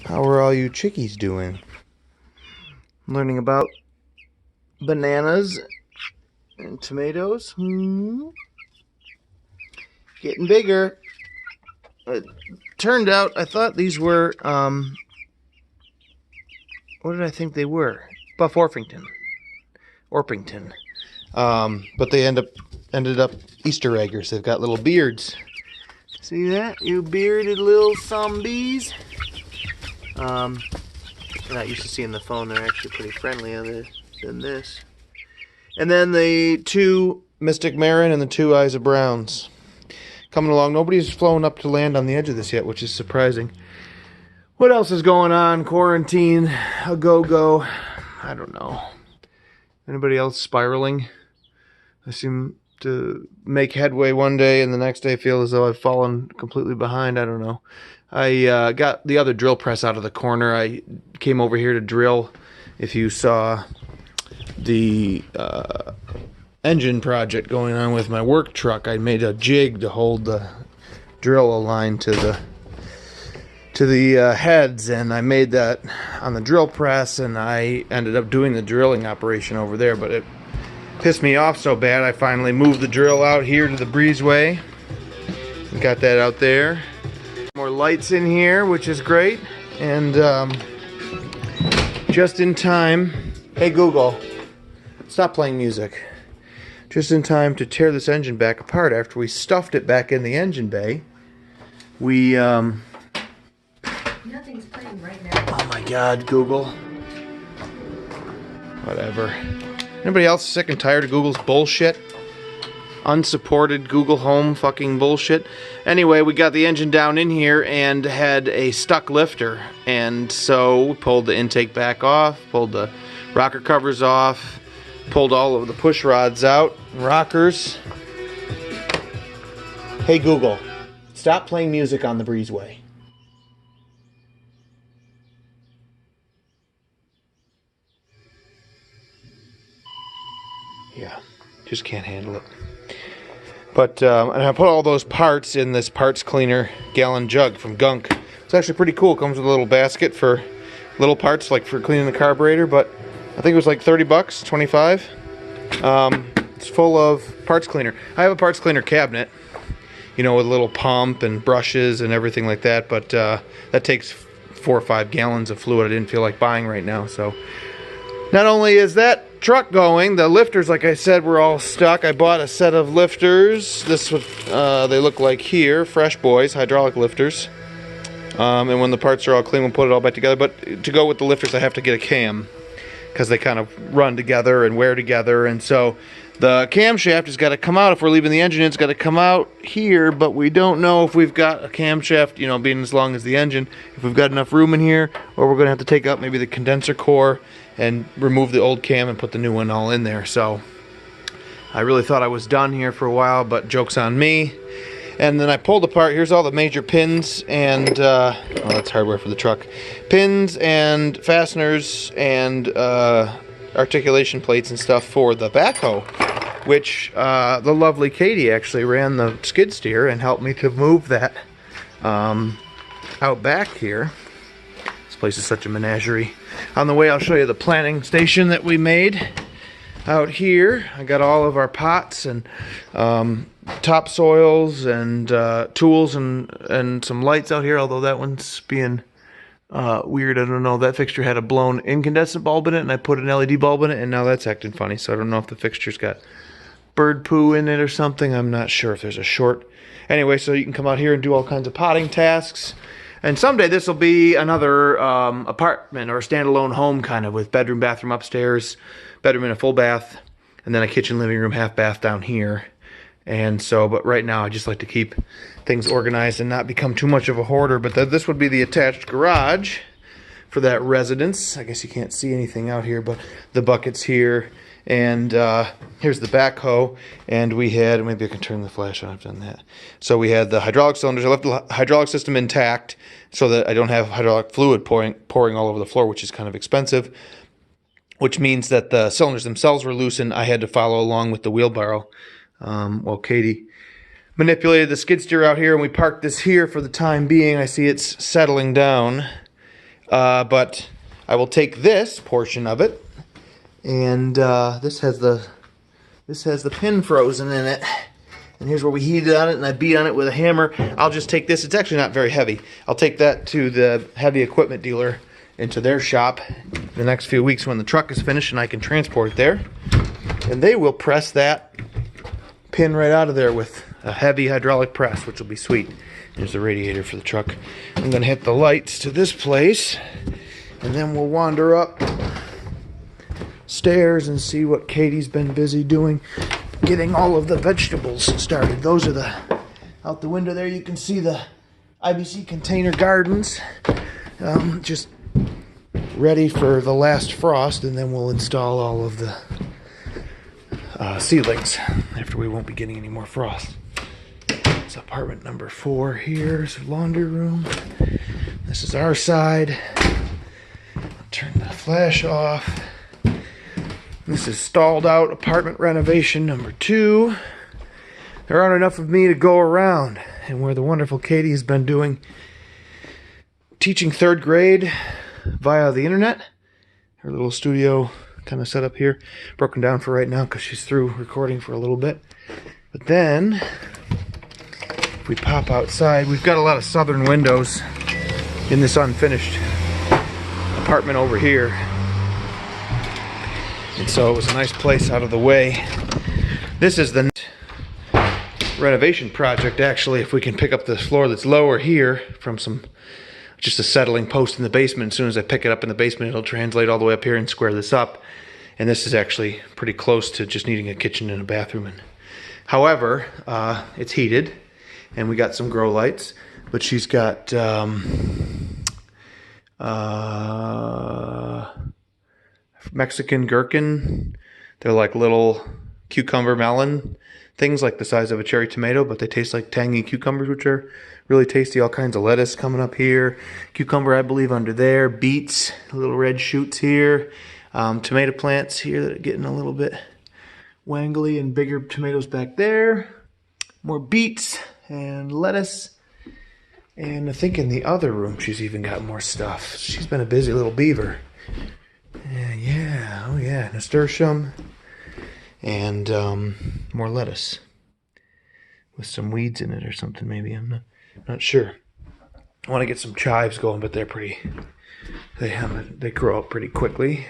How are all you chickies doing? Learning about bananas and tomatoes. Getting bigger. It turned out I thought these were, what did I think they were? Buff Orpington. But they ended up Easter eggers. They've got little beards. See that? You bearded little zombies. I'm not used to seeing the phone. They're actually pretty friendly than this. And then the two Mystic Marin and the two Eyes of Browns. Coming along. Nobody's flown up to land on the edge of this yet, which is surprising. What else is going on? Quarantine, a go-go. I don't know. Anybody else spiraling? I seem to make headway one day and the next day feel as though I've fallen completely behind. I don't know. I got the other drill press out of the corner. I came over here to drill. If you saw the engine project going on with my work truck, I made a jig to hold the drill aligned to the heads, and I made that on the drill press, and I ended up doing the drilling operation over there, but it pissed me off so bad I finally moved the drill out here to the breezeway. Got that out there. More lights in here, which is great, and just in time. Hey Google, stop playing music. Just in time to tear this engine back apart after we stuffed it back in the engine bay. We Nothing's playing right now. oh my God, Google. Whatever. Anybody else sick and tired of Google's bullshit? Unsupported Google Home fucking bullshit. Anyway, we got the engine down in here and had a stuck lifter. And so we pulled the intake back off, pulled the rocker covers off, pulled all of the push rods out, rockers. Hey Google, stop playing music on the breezeway. Yeah, just can't handle it. But and I put all those parts in this parts cleaner gallon jug from Gunk. It's actually pretty cool. It comes with a little basket for little parts, like for cleaning the carburetor. But I think it was like 30 bucks, 25. It's full of parts cleaner. I have a parts cleaner cabinet, you know, with a little pump and brushes and everything like that. But that takes 4 or 5 gallons of fluid. I didn't feel like buying right now, so. Not only is that truck going, the lifters, like I said, were all stuck. I bought a set of lifters. This was, they look like here, Fresh Boys, hydraulic lifters. And when the parts are all clean, we'll put it all back together. But to go with the lifters, I have to get a cam, because they kind of run together and wear together. And so the camshaft has got to come out. If we're leaving the engine in, it's got to come out here. But we don't know if we've got a camshaft, you know, being as long as the engine, if we've got enough room in here, or we're going to have to take out maybe the condenser core and remove the old cam and put the new one all in there. So I really thought I was done here for a while, but joke's on me. And then I pulled apart, here's all the major pins and, oh, that's hardware for the truck. Pins and fasteners and articulation plates and stuff for the backhoe, which the lovely Katie actually ran the skid steer and helped me to move that out back here. This place is such a menagerie. On the way, I'll show you the planting station that we made out here. I got all of our pots and topsoils and tools and some lights out here, although that one's being weird. I don't know. That fixture had a blown incandescent bulb in it, and I put an LED bulb in it, and now that's acting funny. So I don't know if the fixture's got bird poo in it or something. I'm not sure if there's a short. Anyway, so you can come out here and do all kinds of potting tasks. And someday this will be another apartment or a standalone home, kind of, with bedroom, bathroom upstairs, bedroom and a full bath, and then a kitchen, living room, half bath down here. And so, but right now I just like to keep things organized and not become too much of a hoarder. But this would be the attached garage for that residence. I guess you can't see anything out here, but the bucket's here. And here's the backhoe, and we had, maybe I can turn the flash on, I've done that. So we had the hydraulic cylinders. I left the hydraulic system intact so that I don't have hydraulic fluid pouring all over the floor, which is kind of expensive, which means that the cylinders themselves were loose, and I had to follow along with the wheelbarrow while Katie manipulated the skid steer out here, and we parked this here for the time being. I see it's settling down. But I will take this portion of it, and this has the pin frozen in it. And here's where we heated on it, and I beat on it with a hammer. I'll just take this. It's actually not very heavy. I'll take that to the heavy equipment dealer into their shop the next few weeks when the truck is finished and I can transport it there. And they will press that pin right out of there with a heavy hydraulic press, which will be sweet. There's the radiator for the truck. I'm going to hit the lights to this place, and then we'll wander up stairs and see what Katie's been busy doing, getting all of the vegetables started. Those are out the window there, you can see the IBC container gardens, just ready for the last frost, and then we'll install all of the seedlings after we won't be getting any more frost. It's apartment number 4 here. It's a laundry room. This is our side. I'll turn the flash off. This is stalled out apartment renovation number 2. There aren't enough of me to go around, and where the wonderful Katie has been teaching 3rd grade via the internet. Her little studio kind of set up here, broken down for right now because she's through recording for a little bit. But then, if we pop outside, we've got a lot of southern windows in this unfinished apartment over here. And so it was a nice place out of the way. This is the renovation project, actually, if we can pick up the floor that's lower here from just a settling post in the basement. As soon as I pick it up in the basement, it'll translate all the way up here and square this up. And this is actually pretty close to just needing a kitchen and a bathroom. However, it's heated, and we got some grow lights, but she's got Mexican gherkin. They're like little cucumber melon things, like the size of a cherry tomato, but they taste like tangy cucumbers, which are really tasty. All kinds of lettuce coming up here. Cucumber, I believe, under there. Beets, little red shoots here. Tomato plants here that are getting a little bit wangly, and bigger tomatoes back there. More beets and lettuce. And I think in the other room she's even got more stuff. She's been a busy little beaver. Yeah, oh yeah, nasturtium. And more lettuce. With some weeds in it or something, maybe. I'm not sure. I want to get some chives going, but they're they grow up pretty quickly.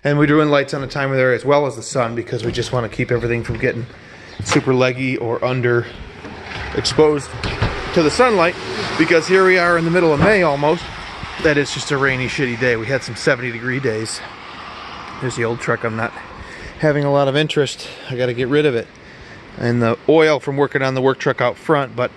And we're doing lights on the timer there as well as the sun, because we just want to keep everything from getting super leggy or underexposed to the sunlight, because here we are in the middle of May almost. That is just a rainy, shitty day. We had some 70-degree days. There's the old truck. I'm not having a lot of interest. I got to get rid of it. And the oil from working on the work truck out front, but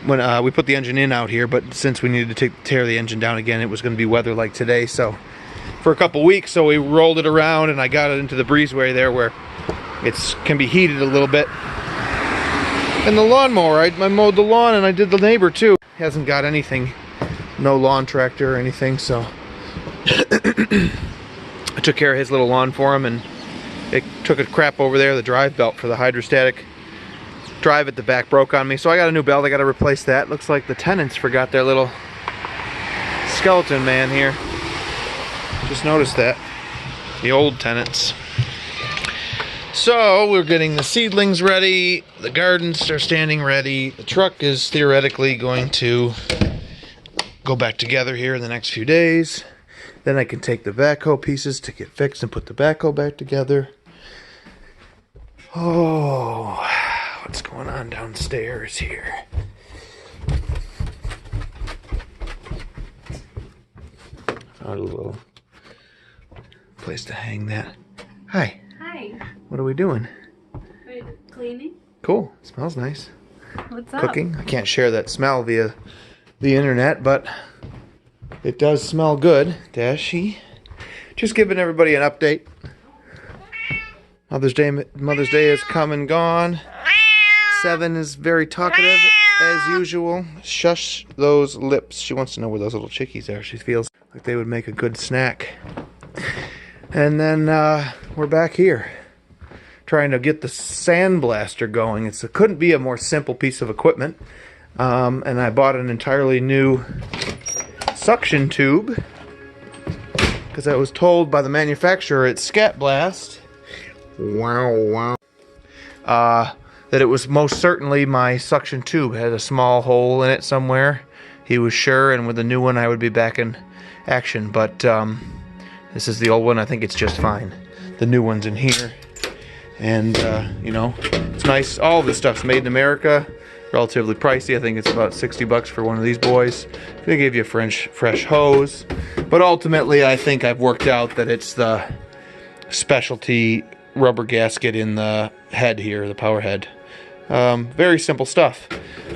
when we put the engine in out here, but since we needed to tear the engine down again, it was going to be weather like today, so for a couple weeks, so we rolled it around and I got it into the breezeway there where it can be heated a little bit. And the lawnmower, I mowed the lawn, and I did the neighbor too. Hasn't got anything, no lawn tractor or anything, so I took care of his little lawn for him, and it took a crap over there. The drive belt for the hydrostatic drive at the back broke on me, so I got a new belt. I got to replace that. Looks like the tenants forgot their little skeleton man here. Just noticed that. The old tenants. So we're getting the seedlings ready. The gardens are standing ready. The truck is theoretically going to go back together here in the next few days. Then I can take the backhoe pieces to get fixed and put the backhoe back together. Oh, what's going on downstairs here? Found a little place to hang that. Hi. Hi. What are we doing? We're cleaning. Cool. It smells nice. What's up? Cooking. I can't share that smell via the internet, but it does smell good. Dashy. Just giving everybody an update. Mother's Day has come and gone. Seven is very talkative as usual. Shush those lips. She wants to know where those little chickies are. She feels like they would make a good snack. And then we're back here trying to get the sandblaster going. It couldn't be a more simple piece of equipment. And I bought an entirely new suction tube, because I was told by the manufacturer at Scat Blast, that it was most certainly my suction tube. It had a small hole in it somewhere. He was sure, and with the new one I would be back in action, but this is the old one. I think it's just fine. The new one's in here, and you know, it's nice. All this stuff's made in America, relatively pricey. I think it's about 60 bucks for one of these boys. They give you a fresh hose, but ultimately I think I've worked out that it's the specialty rubber gasket in the head here, the power head. Very simple stuff.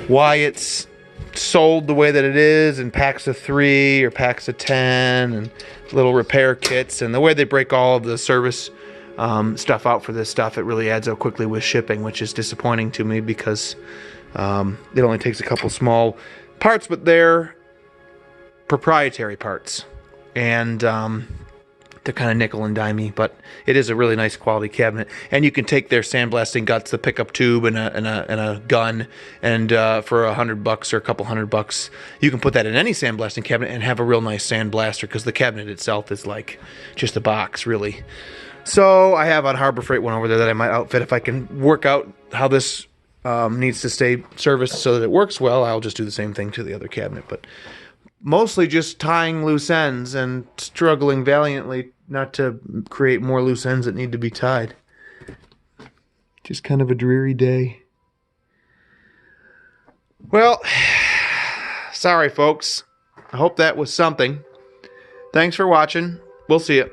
Why it's sold the way that it is in packs of 3 or packs of 10 and little repair kits, and the way they break all of the service stuff out for this stuff, it really adds up quickly with shipping, which is disappointing to me because it only takes a couple small parts, but they're proprietary parts, and they're kind of nickel and dimey, but it is a really nice quality cabinet. And you can take their sandblasting guts, the pickup tube, and a gun, and for $100 or a couple $100, you can put that in any sandblasting cabinet and have a real nice sandblaster, because the cabinet itself is like just a box, really. So I have on Harbor Freight one over there that I might outfit. If I can work out how this needs to stay serviced so that it works well, I'll just do the same thing to the other cabinet. But mostly just tying loose ends and struggling valiantly not to create more loose ends that need to be tied. Just kind of a dreary day. Well, sorry folks. I hope that was something. Thanks for watching. We'll see you.